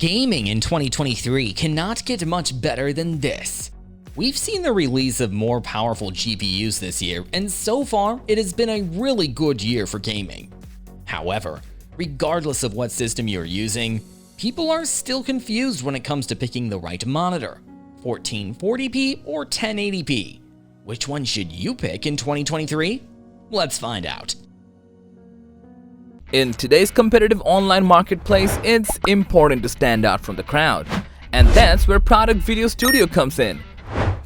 Gaming in 2023 cannot get much better than this. We've seen the release of more powerful GPUs this year, and so far, it has been a really good year for gaming. However, regardless of what system you're using, people are still confused when it comes to picking the right monitor, 1440p or 1080p. Which one should you pick in 2023? Let's find out. In today's competitive online marketplace, it's important to stand out from the crowd. And that's where Product Video Studio comes in.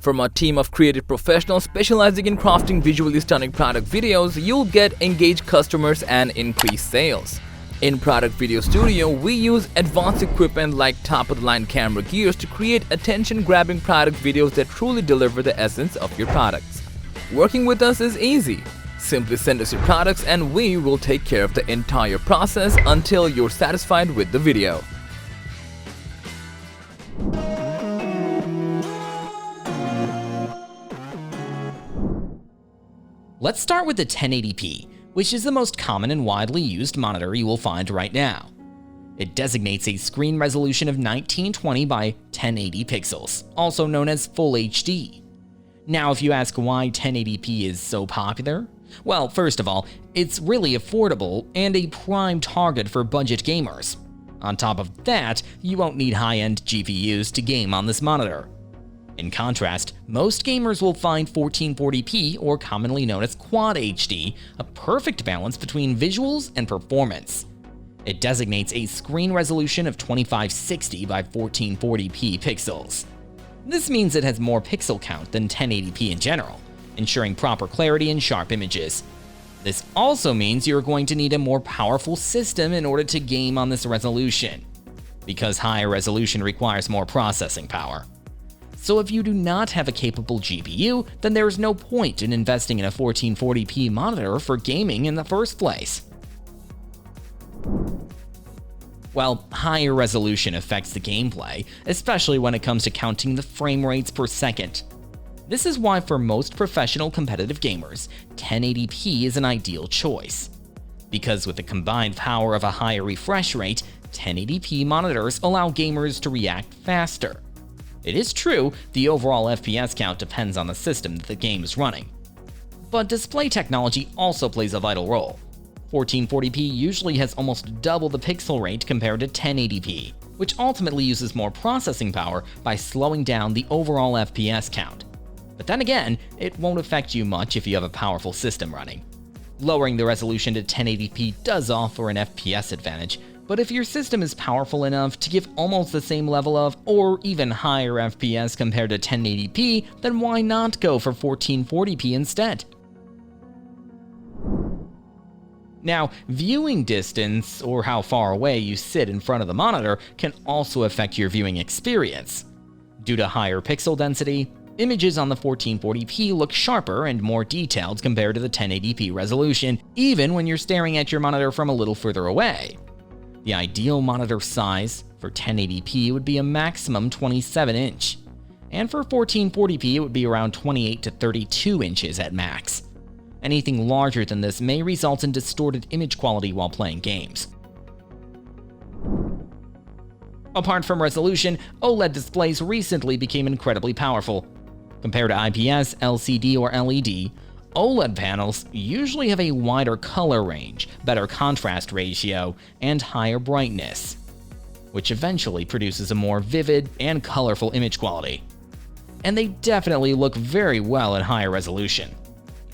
From a team of creative professionals specializing in crafting visually stunning product videos, you'll get engaged customers and increased sales. In Product Video Studio, we use advanced equipment like top-of-the-line camera gears to create attention-grabbing product videos that truly deliver the essence of your products. Working with us is easy. Simply send us your products and we will take care of the entire process until you're satisfied with the video. Let's start with the 1080p, which is the most common and widely used monitor you will find right now. It designates a screen resolution of 1920 by 1080 pixels, also known as Full HD. Now, if you ask why 1080p is so popular, well, first of all, it's really affordable and a prime target for budget gamers. On top of that, you won't need high-end GPUs to game on this monitor. In contrast, most gamers will find 1440p, or commonly known as Quad HD, a perfect balance between visuals and performance. It designates a screen resolution of 2560 by 1440p pixels. This means it has more pixel count than 1080p in general, ensuring proper clarity and sharp images. This also means you're going to need a more powerful system in order to game on this resolution, because higher resolution requires more processing power. So if you do not have a capable GPU, then there is no point in investing in a 1440p monitor for gaming in the first place. Well, higher resolution affects the gameplay, especially when it comes to counting the frame rates per second. This is why for most professional competitive gamers, 1080p is an ideal choice. Because with the combined power of a higher refresh rate, 1080p monitors allow gamers to react faster. It is true, the overall FPS count depends on the system that the game is running. But display technology also plays a vital role. 1440p usually has almost double the pixel rate compared to 1080p, which ultimately uses more processing power by slowing down the overall FPS count. But then again, it won't affect you much if you have a powerful system running. Lowering the resolution to 1080p does offer an FPS advantage, but if your system is powerful enough to give almost the same level of, or even higher FPS compared to 1080p, then why not go for 1440p instead? Now, viewing distance, or how far away you sit in front of the monitor, can also affect your viewing experience. Due to higher pixel density, images on the 1440p look sharper and more detailed compared to the 1080p resolution, even when you're staring at your monitor from a little further away. The ideal monitor size for 1080p would be a maximum 27-inch, and for 1440p it would be around 28 to 32 inches at max. Anything larger than this may result in distorted image quality while playing games. Apart from resolution, OLED displays recently became incredibly powerful. Compared to IPS, LCD, or LED, OLED panels usually have a wider color range, better contrast ratio, and higher brightness, which eventually produces a more vivid and colorful image quality. And they definitely look very well at higher resolution.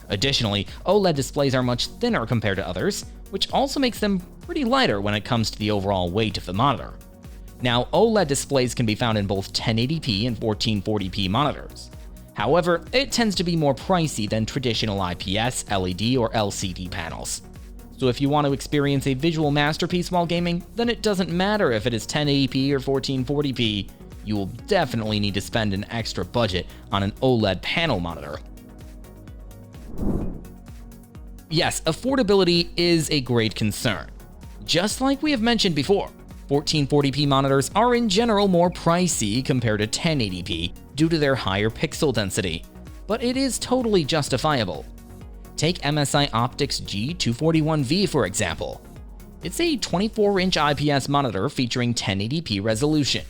Additionally, OLED displays are much thinner compared to others, which also makes them pretty lighter when it comes to the overall weight of the monitor. Now, OLED displays can be found in both 1080p and 1440p monitors. However, it tends to be more pricey than traditional IPS, LED, or LCD panels. So if you want to experience a visual masterpiece while gaming, then it doesn't matter if it is 1080p or 1440p, you will definitely need to spend an extra budget on an OLED panel monitor. Yes, affordability is a great concern. Just like we have mentioned before, 1440p monitors are in general more pricey compared to 1080p due to their higher pixel density, but it is totally justifiable. Take MSI Optics G241V for example. It's a 24-inch IPS monitor featuring 1080p resolution.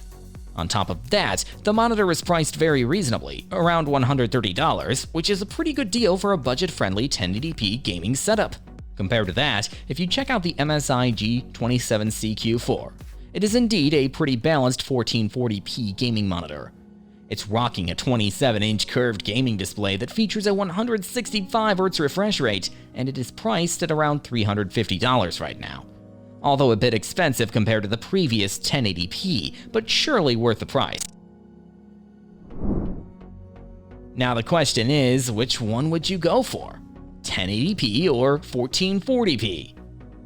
On top of that, the monitor is priced very reasonably, around $130, which is a pretty good deal for a budget-friendly 1080p gaming setup. Compared to that, if you check out the MSI G27CQ4, it is indeed a pretty balanced 1440p gaming monitor. It's rocking a 27-inch curved gaming display that features a 165Hz refresh rate, and it is priced at around $350 right now. Although a bit expensive compared to the previous 1080p, but surely worth the price. Now the question is, which one would you go for? 1080p or 1440p?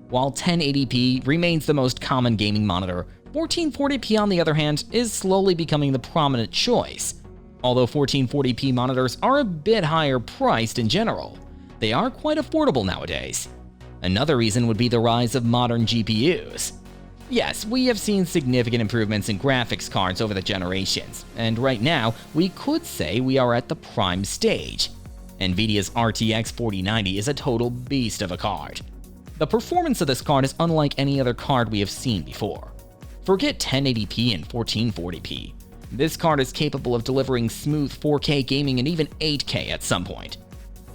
While 1080p remains the most common gaming monitor, 1440p on the other hand is slowly becoming the prominent choice. Although 1440p monitors are a bit higher priced in general, they are quite affordable nowadays. Another reason would be the rise of modern GPUs. Yes, we have seen significant improvements in graphics cards over the generations, and right now, we could say we are at the prime stage. Nvidia's RTX 4090 is a total beast of a card. The performance of this card is unlike any other card we have seen before. Forget 1080p and 1440p. This card is capable of delivering smooth 4K gaming and even 8K at some point.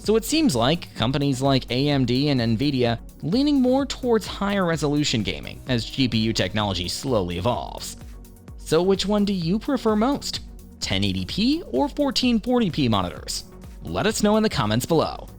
So it seems like companies like AMD and Nvidia leaning more towards higher resolution gaming as GPU technology slowly evolves. So which one do you prefer most? 1080p or 1440p monitors? Let us know in the comments below.